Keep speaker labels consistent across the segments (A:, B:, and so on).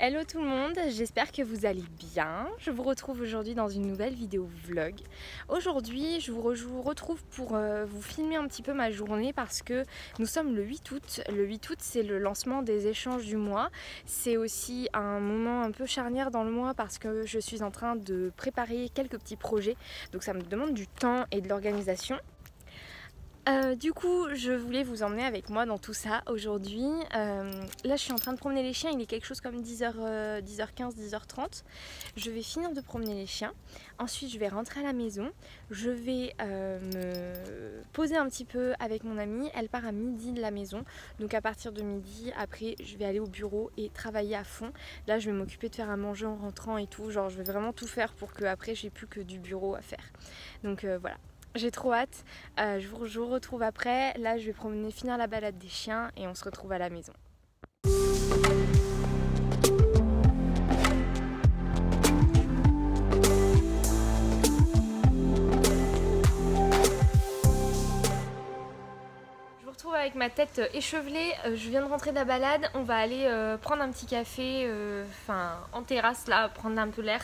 A: Hello tout le monde, j'espère que vous allez bien. Je vous retrouve aujourd'hui dans une nouvelle vidéo vlog. Aujourd'hui, je vous retrouve pour vous filmer un petit peu ma journée parce que nous sommes le 8 août. Le 8 août, c'est le lancement des échanges du mois. C'est aussi un moment un peu charnière dans le mois parce que je suis en train de préparer quelques petits projets. Donc ça me demande du temps et de l'organisation. Du coup, je voulais vous emmener avec moi dans tout ça aujourd'hui. Là, je suis en train de promener les chiens, il est quelque chose comme 10h15, 10h30. Je vais finir de promener les chiens. Ensuite, je vais rentrer à la maison. Je vais me poser un petit peu avec mon amie. Elle part à midi de la maison. Donc à partir de midi, après, je vais aller au bureau et travailler à fond. Là, je vais m'occuper de faire à manger en rentrant et tout. Genre, je vais vraiment tout faire pour que après, j'ai plus que du bureau à faire. Donc voilà. J'ai trop hâte, je vous retrouve après. Là je vais finir la balade des chiens et on se retrouve à la maison. Avec ma tête échevelée, je viens de rentrer de la balade, on va aller prendre un petit café en terrasse là, prendre un peu l'air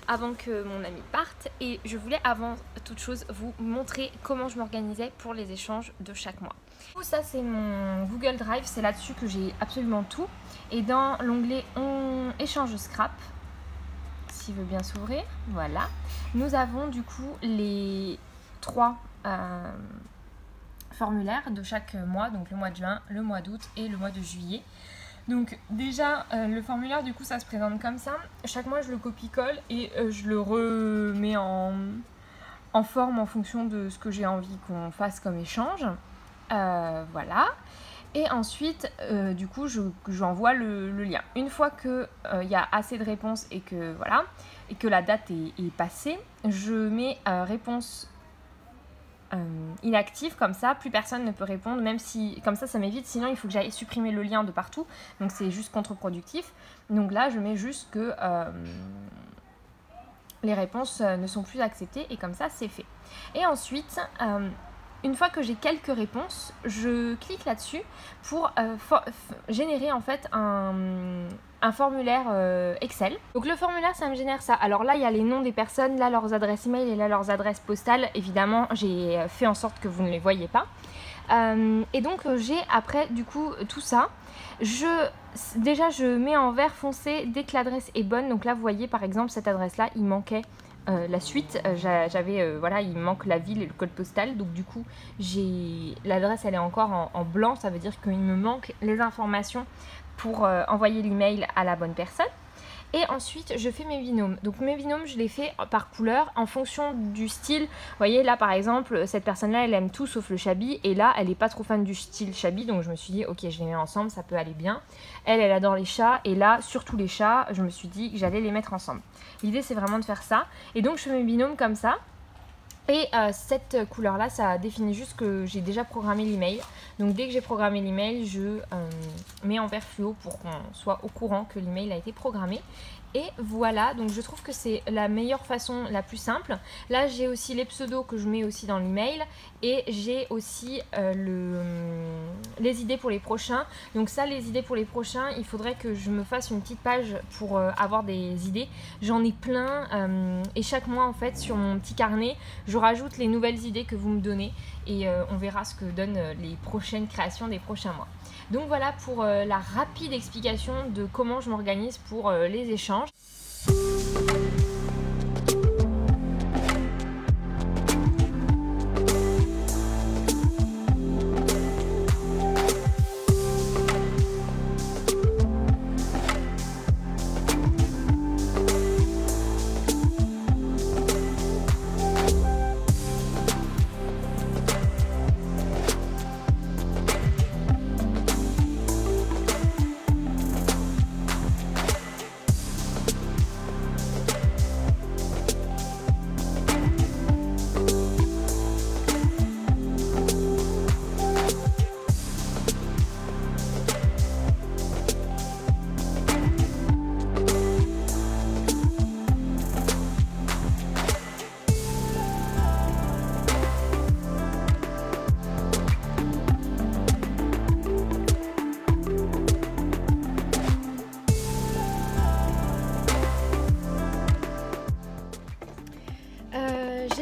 A: avant que mon ami parte. Et je voulais avant toute chose vous montrer comment je m'organisais pour les échanges de chaque mois. Ça c'est mon Google Drive, c'est là-dessus que j'ai absolument tout. Et dans l'onglet échange scrap, s'il veut bien s'ouvrir, voilà, nous avons du coup les trois formulaire de chaque mois, donc le mois de juin, le mois d'août et le mois de juillet. Donc déjà le formulaire du coup ça se présente comme ça. Chaque mois je le copie-colle et je le remets en forme en fonction de ce que j'ai envie qu'on fasse comme échange. Voilà. Et ensuite du coup j'envoie le lien. Une fois que y a assez de réponses et que voilà et que la date est passée, je mets réponse inactive, comme ça plus personne ne peut répondre, même si comme ça m'évite, sinon il faut que j'aille supprimer le lien de partout, donc c'est juste contre-productif. Donc là je mets juste que les réponses ne sont plus acceptées et comme ça c'est fait. Et ensuite une fois que j'ai quelques réponses, je clique là-dessus pour générer en fait un formulaire Excel. Donc le formulaire ça me génère ça. Alors là il y a les noms des personnes, là leurs adresses email et là leurs adresses postales. Évidemment j'ai fait en sorte que vous ne les voyez pas. Et donc j'ai après du coup tout ça. Déjà je mets en vert foncé dès que l'adresse est bonne. Donc là vous voyez par exemple cette adresse là il manquait la suite, voilà, il me manque la ville et le code postal, donc du coup l'adresse elle est encore en blanc, ça veut dire qu'il me manque les informations pour envoyer l'email à la bonne personne. Et ensuite je fais mes binômes. Donc mes binômes je les fais par couleur en fonction du style. Vous voyez là par exemple cette personne là elle aime tout sauf le Chabi. Et là elle n'est pas trop fan du style Chabi. Donc je me suis dit ok je les mets ensemble, ça peut aller bien. Elle adore les chats. Et là surtout les chats je me suis dit que j'allais les mettre ensemble. L'idée c'est vraiment de faire ça. Et donc je fais mes binômes comme ça. Et cette couleur là ça définit juste que j'ai déjà programmé l'email. Donc dès que j'ai programmé l'email je mets en vert fluo pour qu'on soit au courant que l'email a été programmé. Et voilà, donc je trouve que c'est la meilleure façon, la plus simple. Là j'ai aussi les pseudos que je mets aussi dans l'email. Et j'ai aussi les idées pour les prochains. Donc ça les idées pour les prochains, il faudrait que je me fasse une petite page pour avoir des idées. J'en ai plein et chaque mois en fait sur mon petit carnet je rajoute les nouvelles idées que vous me donnez. Et on verra ce que donnent les prochaines créations des prochains mois. Donc voilà pour la rapide explication de comment je m'organise pour les échanges.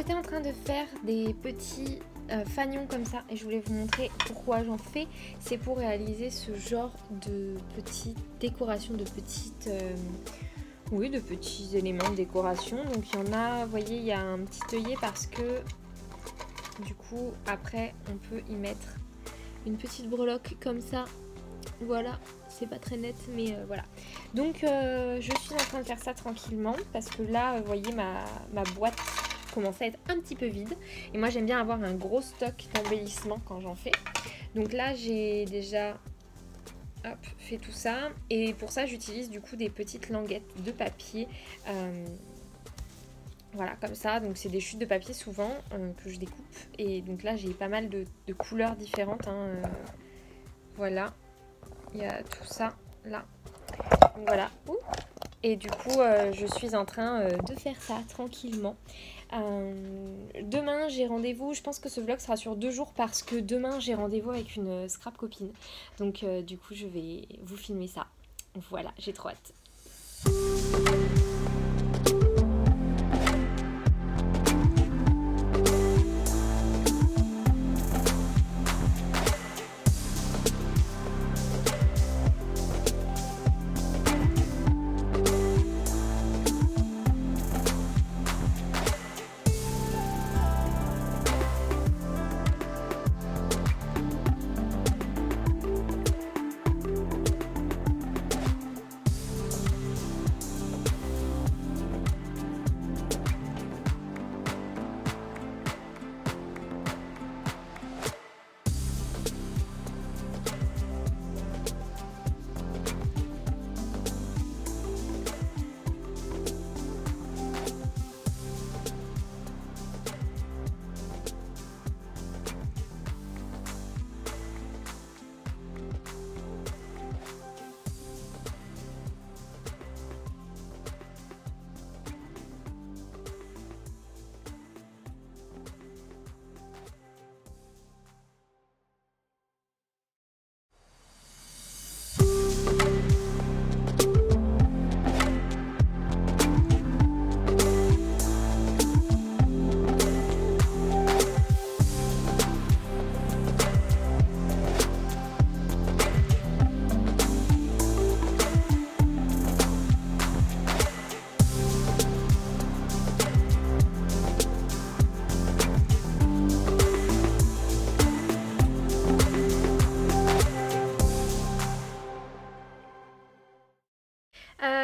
A: J'étais en train de faire des petits fanions comme ça et je voulais vous montrer pourquoi j'en fais. C'est pour réaliser ce genre de petites décorations, de petites... oui, de petits éléments de décoration. Donc il y en a, vous voyez, il y a un petit œillet parce que du coup après on peut y mettre une petite breloque comme ça. Voilà, c'est pas très net mais voilà. Donc je suis en train de faire ça tranquillement parce que là, vous voyez, ma boîte commence à être un petit peu vide. Et moi j'aime bien avoir un gros stock d'embellissement quand j'en fais. Donc là j'ai déjà fait tout ça. Et pour ça j'utilise du coup des petites languettes de papier. Voilà, comme ça. Donc c'est des chutes de papier souvent que je découpe. Et donc là j'ai pas mal de couleurs différentes. Voilà, il y a tout ça là. Donc voilà. Et du coup je suis en train de faire ça tranquillement. Demain j'ai rendez-vous, je pense que ce vlog sera sur 2 jours parce que demain j'ai rendez-vous avec une scrap copine. Donc du coup je vais vous filmer ça. Voilà, j'ai trop hâte.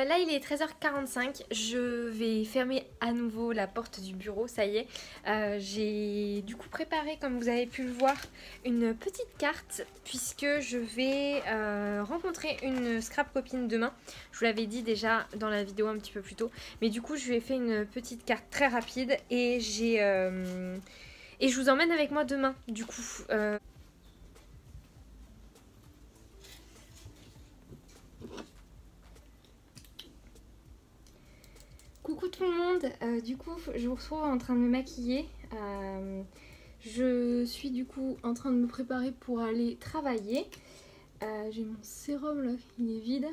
A: Là il est 13h45, je vais fermer à nouveau la porte du bureau, ça y est. J'ai du coup préparé, comme vous avez pu le voir, une petite carte puisque je vais rencontrer une scrap copine demain. Je vous l'avais dit déjà dans la vidéo un petit peu plus tôt, mais du coup je lui ai fait une petite carte très rapide et et je vous emmène avec moi demain du coup. Coucou tout le monde, du coup je vous retrouve en train de me maquiller. Je suis du coup en train de me préparer pour aller travailler. J'ai mon sérum là, il est vide.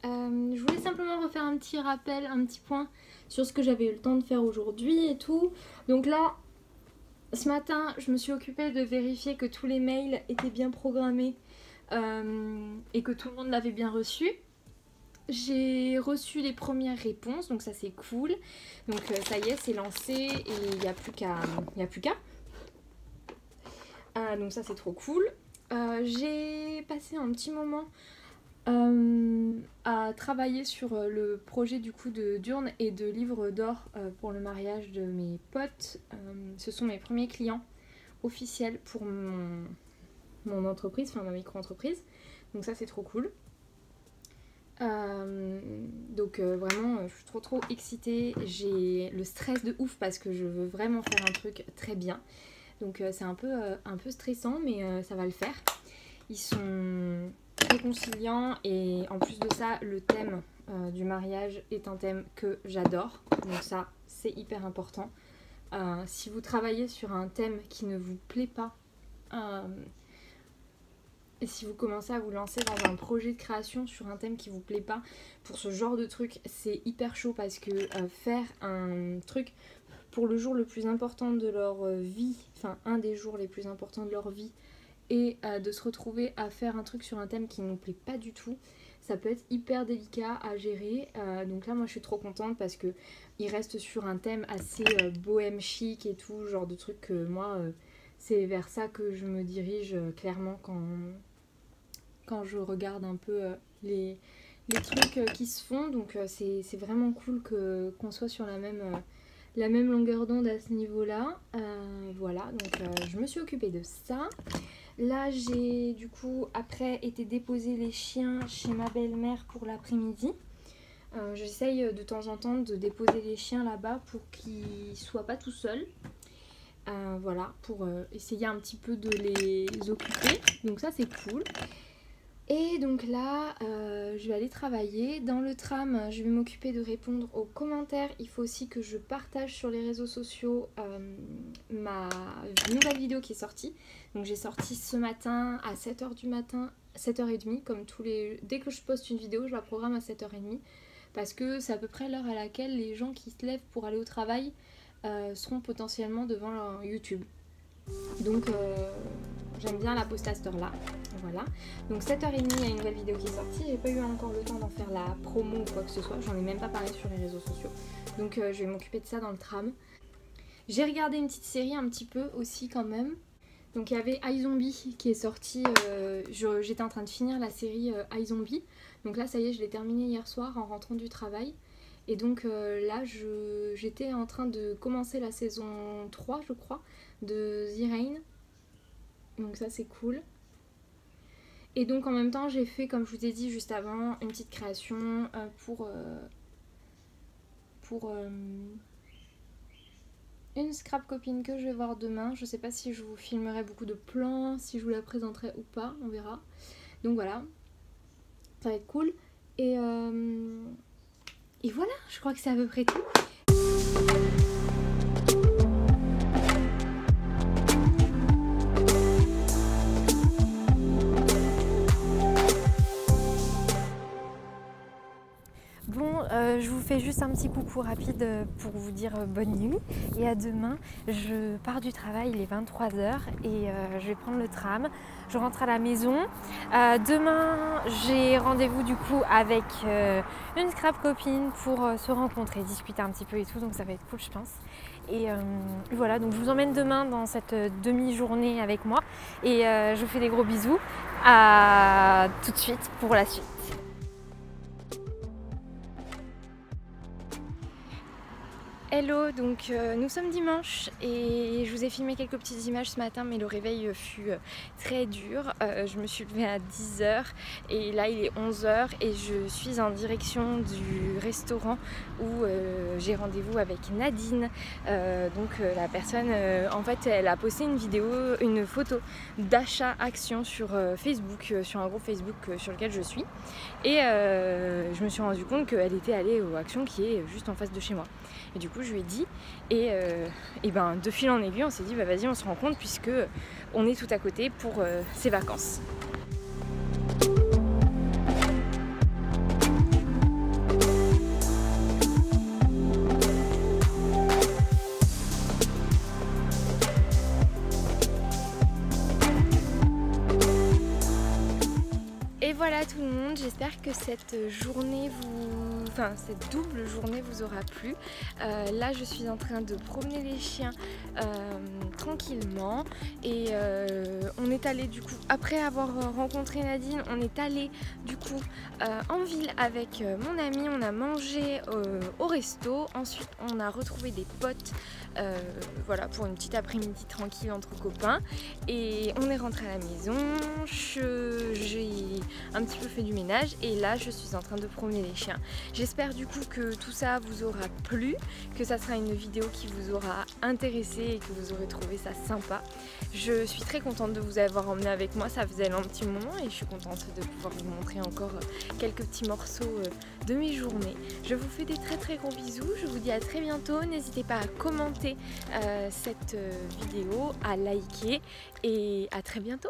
A: Je voulais simplement refaire un petit rappel, un petit point sur ce que j'avais eu le temps de faire aujourd'hui et tout. Donc là, ce matin, je me suis occupée de vérifier que tous les mails étaient bien programmés et que tout le monde l'avait bien reçu. J'ai reçu les premières réponses, donc ça c'est cool. Donc ça y est, c'est lancé et il n'y a plus qu'à. Donc ça c'est trop cool. J'ai passé un petit moment à travailler sur le projet du coup d'urne et de livre d'or pour le mariage de mes potes. Ce sont mes premiers clients officiels pour mon entreprise, enfin ma micro-entreprise. Donc ça c'est trop cool. Donc vraiment je suis trop excitée, j'ai le stress de ouf parce que je veux vraiment faire un truc très bien, donc c'est un peu stressant mais ça va le faire. Ils sont très conciliants et en plus de ça le thème du mariage est un thème que j'adore, donc ça c'est hyper important. Si vous travaillez sur un thème qui ne vous plaît pas, et si vous commencez à vous lancer dans un projet de création sur un thème qui vous plaît pas, pour ce genre de truc, c'est hyper chaud parce que faire un truc
B: pour le jour le plus important de leur vie, enfin un des jours les plus importants de leur vie, et de se retrouver à faire un truc sur un thème qui ne nous plaît pas du tout, ça peut être hyper délicat à gérer. Donc là moi je suis trop contente parce que il reste sur un thème assez bohème chic et tout, genre de truc que moi c'est vers ça que je me dirige clairement quand je regarde un peu les trucs qui se font. Donc c'est vraiment cool qu'on soit sur la même longueur d'onde à ce niveau-là. Voilà, donc je me suis occupée de ça. Là, j'ai du coup après été déposer les chiens chez ma belle-mère pour l'après-midi. J'essaye de temps en temps de déposer les chiens là-bas pour qu'ils soient pas tout seuls. Voilà, pour essayer un petit peu de les occuper. Donc ça, c'est cool. Et donc là, je vais aller travailler. Dans le tram, je vais m'occuper de répondre aux commentaires. Il faut aussi que je partage sur les réseaux sociaux ma nouvelle vidéo qui est sortie. Donc j'ai sorti ce matin à 7h du matin, 7h30, comme dès que je poste une vidéo, je la programme à 7h30. Parce que c'est à peu près l'heure à laquelle les gens qui se lèvent pour aller au travail seront potentiellement devant leur YouTube. Donc j'aime bien la poster à cette heure là. Voilà. Donc 7h30 il y a une nouvelle vidéo qui est sortie. J'ai pas eu encore le temps d'en faire la promo ou quoi que ce soit. J'en ai même pas parlé sur les réseaux sociaux. Donc je vais m'occuper de ça dans le tram. J'ai regardé une petite série un petit peu aussi quand même. Donc il y avait iZombie qui est sorti. J'étais en train de finir la série iZombie. Donc là ça y est, je l'ai terminée hier soir en rentrant du travail. Et donc là j'étais en train de commencer la saison 3 je crois de The Rain. Donc ça c'est cool. Et donc en même temps j'ai fait, comme je vous ai dit juste avant, une petite création pour une scrap copine que je vais voir demain. Je sais pas si je vous filmerai beaucoup de plans, si je vous la présenterai ou pas, on verra. Donc voilà, ça va être cool. Et voilà, je crois que c'est à peu près tout. Je vous fais juste un petit coucou rapide pour vous dire bonne nuit et à demain. Je pars du travail, il est 23h et je vais prendre le tram. Je rentre à la maison. Demain, j'ai rendez-vous du coup avec une scrap copine pour se rencontrer, discuter un petit peu et tout, donc ça va être cool je pense. Et voilà, donc je vous emmène demain dans cette demi-journée avec moi et je vous fais des gros bisous. À tout de suite pour la suite. Hello, donc nous sommes dimanche et je vous ai filmé quelques petites images ce matin mais le réveil fut très dur. Je me suis levée à 10h et là il est 11h et je suis en direction du restaurant où j'ai rendez-vous avec Nadine. Donc la personne, en fait elle a posté une photo d'achat action sur Facebook, sur un groupe Facebook sur lequel je suis. Et je me suis rendu compte qu'elle était allée aux actions qui est juste en face de chez moi. Et du coup je lui ai dit et ben de fil en aiguille on s'est dit bah vas-y on se rencontre puisque on est tout à côté pour ses vacances. Et voilà tout le monde, j'espère que cette double journée vous aura plu. Là je suis en train de promener les chiens tranquillement et on est allé du coup, après avoir rencontré Nadine, on est allé du coup en ville avec mon ami, on a mangé au resto, ensuite on a retrouvé des potes voilà, pour une petite après-midi tranquille entre copains et on est rentré à la maison. J'ai un petit peu fait du ménage et là je suis en train de promener les chiens. J'espère du coup que tout ça vous aura plu, que ça sera une vidéo qui vous aura intéressé et que vous aurez trouvé ça sympa. Je suis très contente de vous avoir emmené avec moi, ça faisait un petit moment et je suis contente de pouvoir vous montrer encore quelques petits morceaux de mes journées. Je vous fais des très très gros bisous, je vous dis à très bientôt, n'hésitez pas à commenter cette vidéo, à liker et à très bientôt.